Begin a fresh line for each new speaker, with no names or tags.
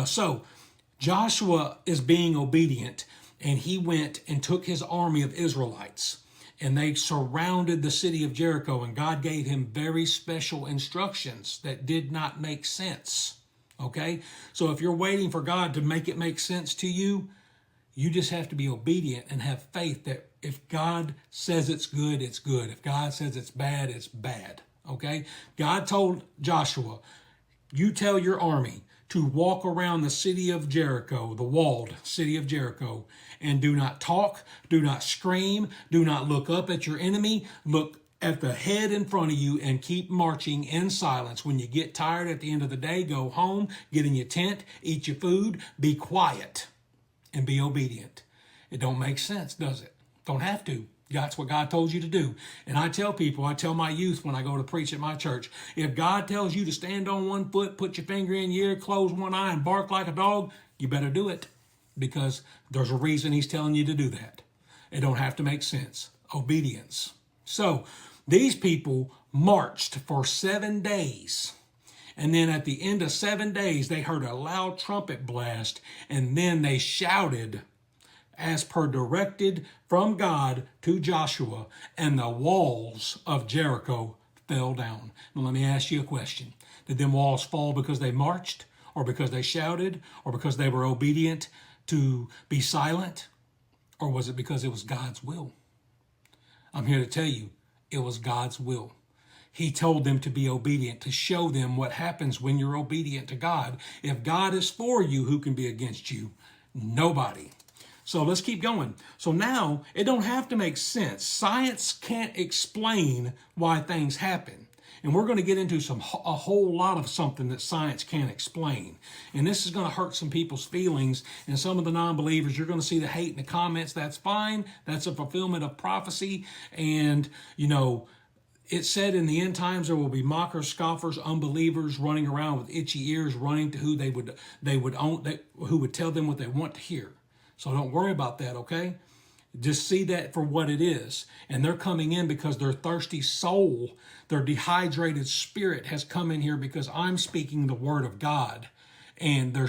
So Joshua is being obedient, and he went and took his army of Israelites, and they surrounded the city of Jericho, and God gave him very special instructions that did not make sense. Okay? So if you're waiting for God to make it make sense to you, you just have to be obedient and have faith that if God says it's good, it's good. If God says it's bad, it's bad. Okay? God told Joshua, you tell your army to walk around the city of Jericho, the walled city of Jericho, and do not talk, do not scream, do not look up at your enemy, look at the head in front of you and keep marching in silence. When you get tired at the end of the day, go home, get in your tent, eat your food, be quiet, and be obedient. It don't make sense, does it? Don't have to. That's what God told you to do. And I tell people, I tell my youth when I go to preach at my church, if God tells you to stand on one foot, put your finger in your ear, close one eye, and bark like a dog, you better do it, because there's a reason he's telling you to do that. It don't have to make sense. Obedience. So these people marched for 7 days. And then at the end of 7 days, they heard a loud trumpet blast, and then they shouted as per directed from God to Joshua, and the walls of Jericho fell down. Now let me ask you a question. Did them walls fall because they marched, or because they shouted, or because they were obedient to be silent, or was it because it was God's will? I'm here to tell you, it was God's will. He told them to be obedient, to show them what happens when you're obedient to God. If God is for you, who can be against you? Nobody. So let's keep going. So now it don't have to make sense. Science can't explain why things happen. And we're going to get into a whole lot of something that science can't explain. And this is going to hurt some people's feelings. And some of the non-believers, you're going to see the hate in the comments. That's fine. That's a fulfillment of prophecy. And, it said in the end times there will be mockers, scoffers, unbelievers running around with itchy ears, running to who who would tell them what they want to hear. So don't worry about that, okay? Just see that for what it is. And they're coming in because their thirsty soul, their dehydrated spirit has come in here because I'm speaking the word of God. And they're